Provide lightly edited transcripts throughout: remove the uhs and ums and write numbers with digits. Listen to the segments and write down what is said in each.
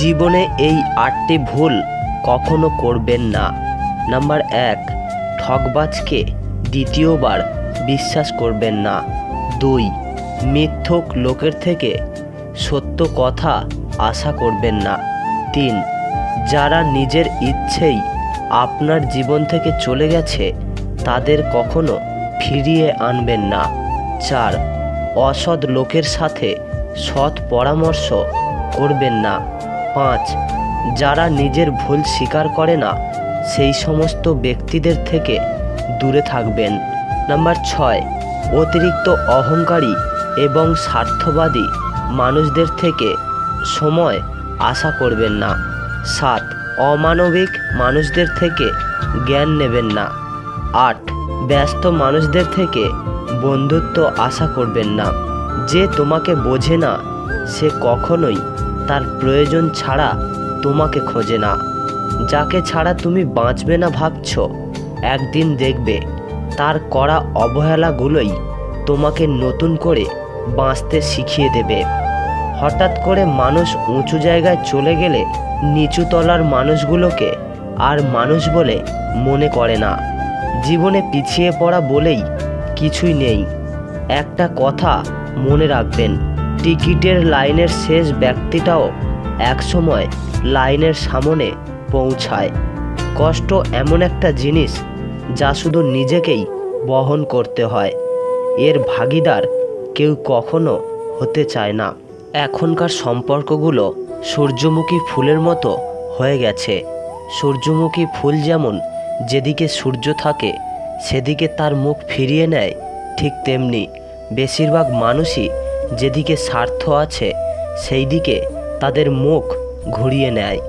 জীবনে এই ৮টি ভুল কখনো করবেন না। নাম্বার ১, ঠকবাজকে দ্বিতীয়বার বিশ্বাস করবেন না। ২, মিথ্যুক লোকের থেকে সত্য কথা আশা করবেন না। ৩, যারা নিজের ইচ্ছেই আপনার জীবন থেকে চলে গেছে তাদের কখনো ফিরিয়ে আনবেন না। ৪, অসৎ লোকের সাথে সৎ পরামর্শ করবেন না। ৫, যারা নিজের ভুল স্বীকার করে না সেই সমস্ত ব্যক্তিদের থেকে দূরে থাকবেন। নাম্বার ৬, অতিরিক্ত অহংকারী এবং স্বার্থবাদী মানুষদের থেকে সময় আশা করবেন না। ৭, অমানবিক মানুষদের থেকে জ্ঞান নেবেন না। ৮, ব্যস্ত মানুষদের থেকে বন্ধুত্ব আশা করবেন না। যে তোমাকে বোঝে না সে কখনোই তার প্রয়োজন ছাড়া তোমাকে খোঁজে না। যাকে ছাড়া তুমি বাঁচবে না ভাবছ, একদিন দেখবে তার করা অবহেলাগুলোই তোমাকে নতুন করে বাঁচতে শিখিয়ে দেবে। হঠাৎ করে মানুষ উঁচু জায়গায় চলে গেলে নিচু তলার মানুষগুলোকে আর মানুষ বলে মনে করে না। জীবনে পিছিয়ে পড়া বলেই কিছুই নেই। একটা কথা মনে রাখবেন, টিকিটের লাইনের শেষ ব্যক্তিটাও একসময় লাইনের সামনে পৌঁছায়। কষ্ট এমন একটা জিনিস যা শুধু নিজেকেই বহন করতে হয়, এর ভাগিদার কেউ কখনো হতে চায় না। এখনকার সম্পর্কগুলো সূর্যমুখী ফুলের মতো হয়ে গেছে। সূর্যমুখী ফুল যেমন যেদিকে সূর্য থাকে সেদিকে তার মুখ ফিরিয়ে নেয়, ঠিক তেমনি বেশিরভাগ মানুষই যেদিকে স্বার্থ আছে সেই দিকে তাদের মুখ ঘুরিয়ে নেয়।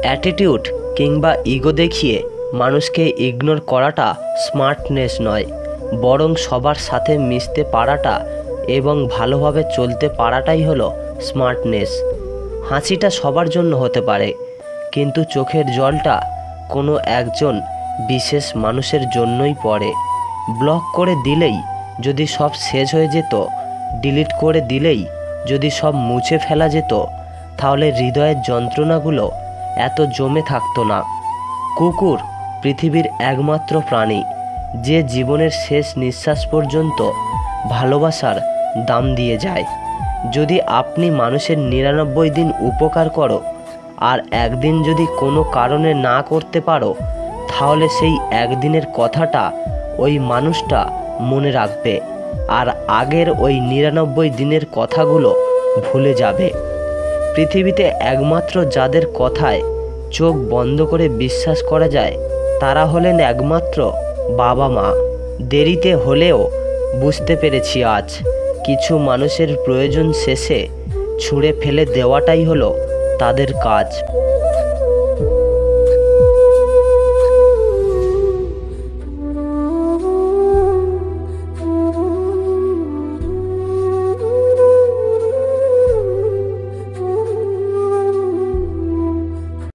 অ্যাটিটিউড কিংবা ইগো দেখিয়ে মানুষকে ইগনোর করাটা স্মার্টনেস নয়, বরং সবার সাথে মিশতে পারাটা এবং ভালোভাবে চলতে পারাটাই হলো স্মার্টনেস। হাসিটা সবার জন্য হতে পারে, কিন্তু চোখের জলটা কোনো একজন বিশেষ মানুষের জন্যই পড়ে। ব্লক করে দিলেই যদি সব শেষ হয়ে যেত, ডিলিট করে দিলেই যদি সব মুছে ফেলা যেত, তাহলে হৃদয়ের যন্ত্রণাগুলো এত জমে থাকতো না। কুকুর পৃথিবীর একমাত্র প্রাণী যে জীবনের শেষ নিঃশ্বাস পর্যন্ত ভালোবাসার দাম দিয়ে যায়। যদি আপনি মানুষের ৯৯ দিন উপকার করো আর একদিন যদি কোনো কারণে না করতে পারো, তাহলে সেই একদিনের কথাটা ওই মানুষটা মনে রাখবে আর আগের ওই ৯৯ দিনের কথাগুলো ভুলে যাবে। পৃথিবীতে একমাত্র যাদের কথায় চোখ বন্ধ করে বিশ্বাস করা যায় তারা হলেন একমাত্র বাবা মা। দেরিতে হলেও বুঝতে পেরেছি আজ, কিছু মানুষের প্রয়োজন শেষে ছুঁড়ে ফেলে দেওয়াটাই হলো তাদের কাজ।